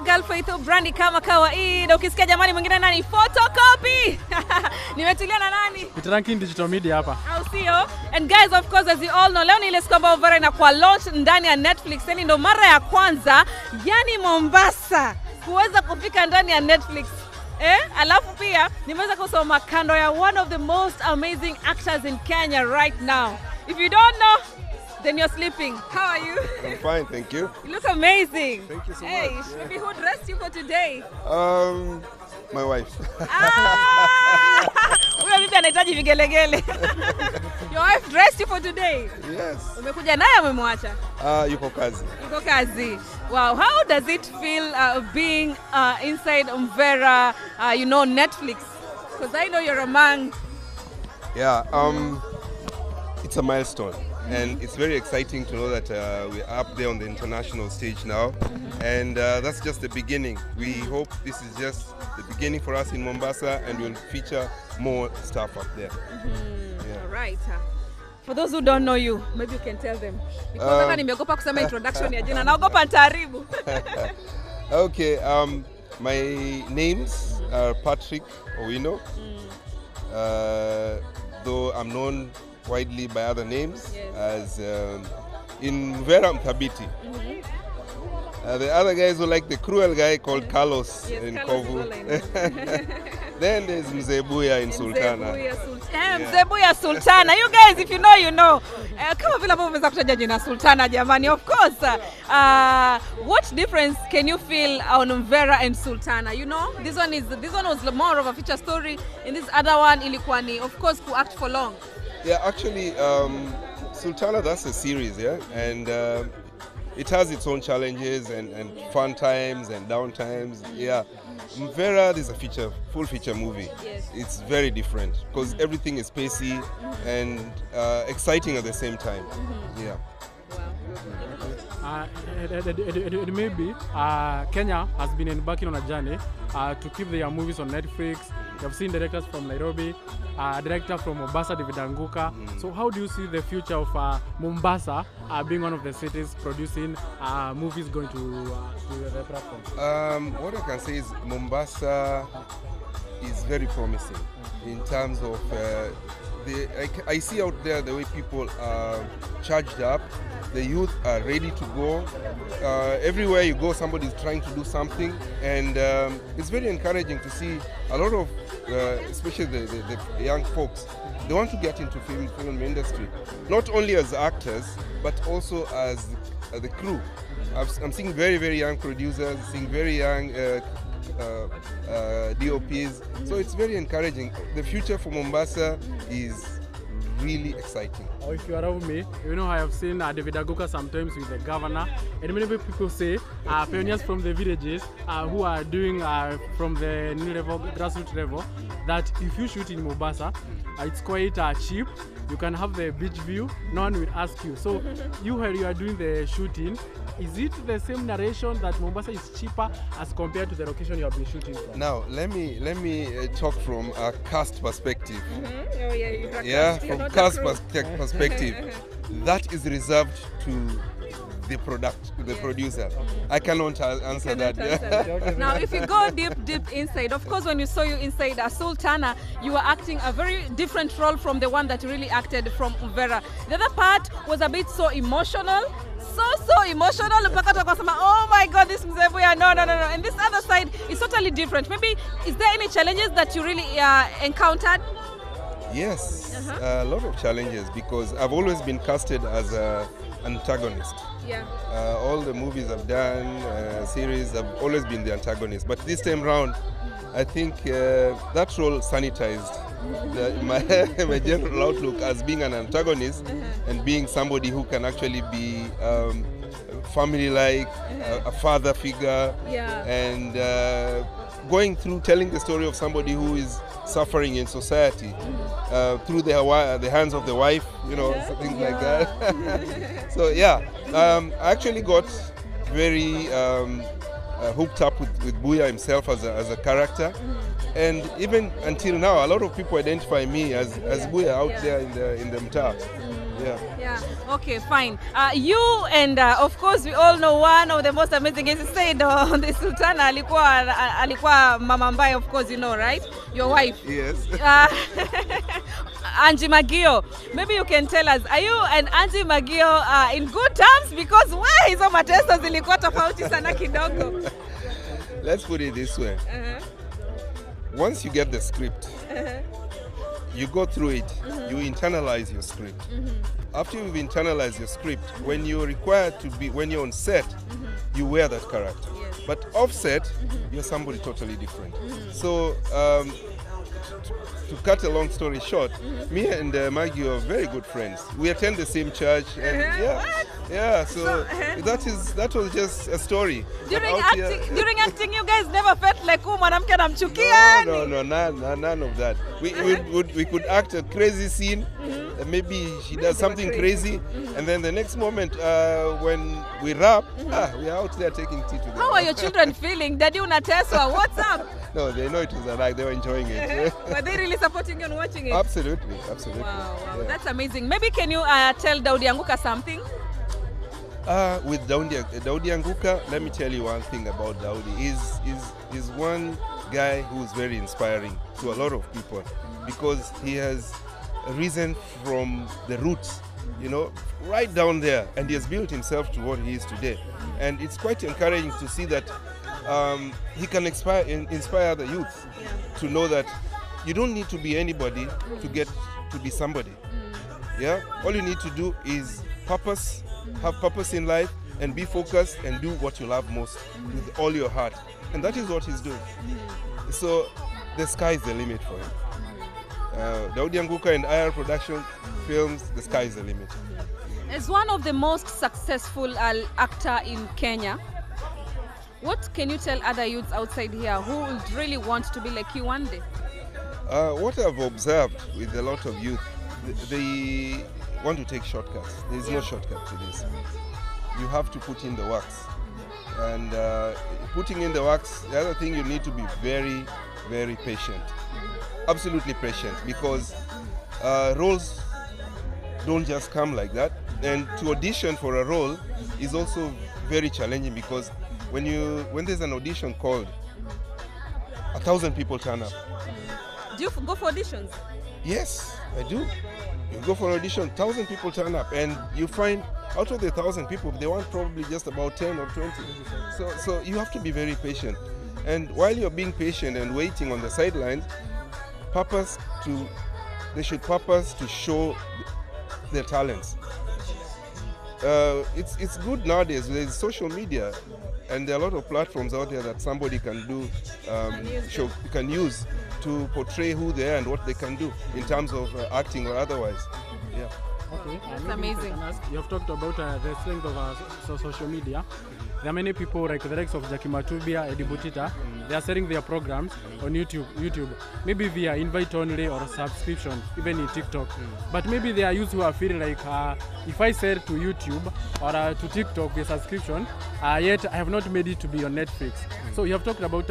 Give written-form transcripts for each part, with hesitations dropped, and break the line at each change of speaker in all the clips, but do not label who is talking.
the girl Faithu Brandy kama kawaida. Ukisikia jamani mwingine nani photocopy. Nimetulia na nani?
Ranking Digital Media hapa.
Au sio? And guys, of course, as you all know, leo ni ile siku ambayo Vera inakuwa launch ndani ya Netflix. Yani ndo mara ya kwanza yani Mombasa kuweza kufika ndani ya Netflix. Alafu pia nimeweza kusoma kando ya one of the most amazing actors in Kenya right now. If you don't know, then you're sleeping. How are you?
I'm fine, thank you.
You look amazing.
Thank you so much.
Hey, maybe who dressed you for today?
My wife.
Huyo bibi anahitaji vigelegele. Your wife dressed you for today?
Yes.
Umekuja naye umemwacha?
Yuko kazi.
Yuko kazi. Wow, how does it feel being inside Vera, Netflix? Because I know you're a man.
Yeah, it's a milestone. And it's very exciting to know that we're up there on the international stage now. And that's just the beginning. We hope this is just the beginning for us in Mombasa, and we'll feature more stuff up there.
Yeah. All right. For those who don't know you, maybe you can tell them. Because hata nimeogopa kusema introduction ya jina. Naogopa nitaharibu.
Okay, my names are Patrick Owino. Though I'm known widely by other names, yes, as in Vera Mthabiti. The other guys who like the cruel guy called Carlos, yes, in Carlos Kovu. Then there's Mzebuya in Sultana.
Mzebuya Sultana. You guys, if you know, you know. Kama vile ambavyo umeweza kutaja jina Sultana jamani, of course. What difference can you feel on Vera and Sultana? You know, this one was more of a feature story, and this other one ilikuwa ni, of course, to act for long.
Yeah, actually, Sultana, that's a series, yeah, and it has its own challenges and fun times and down times. Yeah, Vera is a full feature movie. Yes. It's very different because everything is pacey and exciting at the same time. Yeah.
It may be Kenya has been embarking on a journey to keep their movies on Netflix. You have seen directors from Nairobi, director from Mombasa, David Anguka. So how do you see the future of Mombasa being one of the cities producing movies going to the platform?
What I can say is Mombasa is very promising in terms of I see out there the way people are charged up. The youth are ready to go. Everywhere you go, somebody's trying to do something, and it's very encouraging to see a lot of, especially the young folks. They want to get into film industry, not only as actors, but also as the crew. I'm seeing very, very young producers, seeing very young DOPs. So it's very encouraging. The future for Mombasa is really exciting.
Or if you are around me, you know I have seen David Aguka sometimes with the governor, and many people say pioneers from the villages who are doing from the new level, grassroots level, that if you shoot in Mombasa, it's quite cheap. You can have the beach view. No one will ask you. So you, where you are doing the shooting, is it the same narration that Mombasa is cheaper as compared to the location you have been shooting from?
Now let me talk from a cast perspective.
Oh yeah,
yeah, from cast perspective, that is reserved to the producer. I cannot answer that.
Now, if you go deep inside, of course, when you saw you inside Sultana, you were acting a very different role from the one that you really acted from Vera. The other part was a bit so emotional. So emotional. Oh my God, this Mzebuya, no. And this other side is totally different. Maybe, is there any challenges that you really encountered?
Yes, a lot of challenges, because I've always been casted as an antagonist.
Yeah.
All the movies I've done, series, I've always been the antagonist. But this time round, I think that role sanitized my general outlook as being an antagonist and being somebody who can actually be family-like, a father figure, and going through telling the story of somebody who is suffering in society through the hands of the wife, things like that. So yeah, I actually got very hooked up with Buya himself as a character, and even until now, a lot of people identify me as Buya out there in the mtaa.
Yeah. Okay, fine. You and of course we all know one of the most amazing things you said on the Sultana alikuwa mama mbaye, of course you know, right? Your wife.
Yes.
Angie Magio. Maybe you can tell us, are you and Angie Magio in good terms? Because why hizo mateso zilikuwa tofauti sana kidogo?
Let's put it this way. Once you get the script, you go through it, you internalize your script. After you've internalized your script, when you're required to be, when you're on set, you wear that character.
Yes.
But offset, you're somebody totally different. So, to cut a long story short, me and Maggie are very good friends. We attend the same church, and so that was just a story.
During acting, you guys never felt like mwanamke anamchukia?
No, none of that. We could act a crazy scene, maybe she does something crazy, and then the next moment when we wrap, we are out there taking tea together.
How are your children feeling? Daddy unateswa, what's up?
No, they know it was an act. They were enjoying it.
Were they really supporting you and watching it?
Absolutely.
Wow,
Yeah.
that's amazing. Maybe can you tell Daudi Anguka something?
With Daudi Anguka, let me tell you one thing about Daudi. He's one guy who's very inspiring to a lot of people because he has risen from the roots, right down there, and he has built himself to what he is today. And it's quite encouraging to see that he can inspire the youth to know that you don't need to be anybody to get to be somebody. Yeah, all you need to do is have purpose in life, and be focused and do what you love most with all your heart. And that is what he's doing. So the sky is the limit for him. Daudi Anguka and IR Production Films, the sky is the limit.
As one of the most successful actor in Kenya, what can you tell other youths outside here who would really want to be like you one day?
What I've observed with a lot of youth, they want to take shortcuts. There is no shortcut to this. You have to put in the works. And putting in the works, the other thing, you need to be very, very patient. Absolutely patient, because roles don't just come like that. And to audition for a role is also very challenging, because when there's an audition called, 1,000 people turn up.
Do you go for auditions?
Yes, I do. You go for an audition, 1,000 people turn up, and you find out of the 1,000 people, they want probably just about 10 or 20. So you have to be very patient. And while you're being patient and waiting on the sidelines, they should purpose to show their talents. It's good nowadays. There's social media, and there are a lot of platforms out there that somebody can can use to portray who they are and what they can do in terms of acting or otherwise. Yeah.
Okay.
That's amazing.
You have talked about the strength of social media. There are many people like the likes of Jackie Matubia, Eddie Butita. They are selling their programs on YouTube. Maybe via invite only or subscription, even in TikTok. But maybe there are youths who are feeling like, if I sell to YouTube or to TikTok via subscription, yet I have not made it to be on Netflix. So you have talked about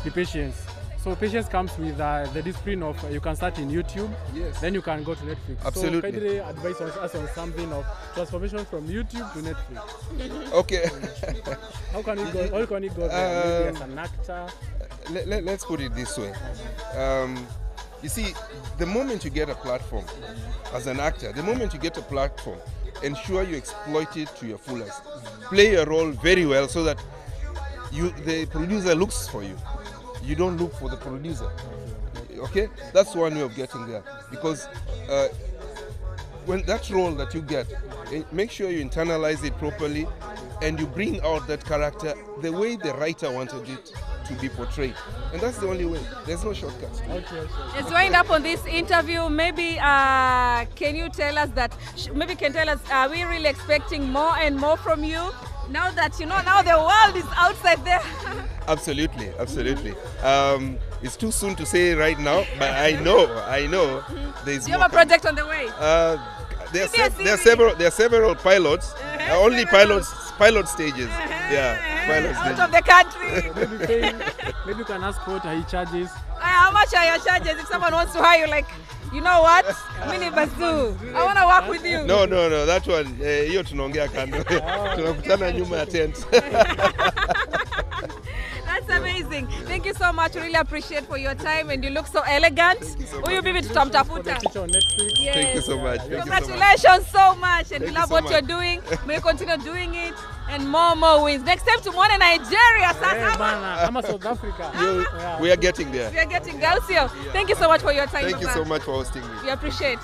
the patience. So patience comes with the discipline of you can start in YouTube, then you can go to Netflix.
Absolutely.
So kindly advise us on something of transformation from YouTube to Netflix.
Okay.
How can you go there? Maybe as an actor?
Let's put it this way. You see, the moment you get a platform as an actor, ensure you exploit it to your fullest. Play your role very well so that the producer looks for you. You don't look for the producer. Okay? That's one way of getting there. Because when that role that you get, make sure you internalize it properly and you bring out that character the way the writer wanted it to be portrayed. And that's the only way. There's no shortcuts.
Okay.
Let's wind up on this interview. Maybe can you tell us are we really expecting more and more from you? Now that now the world is outside there.
Absolutely. It's too soon to say right now, but I know there's
Do you have a project on the way?
There are several pilots, only pilot stages. Pilot stages.
Out of the country.
Maybe you can ask what he charges.
How much are your charges if someone wants to hire you? Like You know what? Mini Bazoo. I want to work with you.
No, that one, hiyo tunaongea kando. Tunakutana nyuma ya tent.
That's amazing. Thank you so much. Really appreciate for your time, and you look so elegant. Huyu bibi tutamtafuta. Yes.
Thank you so much.
Congratulations so much, and we love
so
what
much.
you're doing. May you continue doing it, and more wins. Next time tomorrow Nigeria,
I'm South Africa.
We are getting there.
We are getting girls here. Thank you so much for your time.
Thank you so much for hosting me.
We appreciate.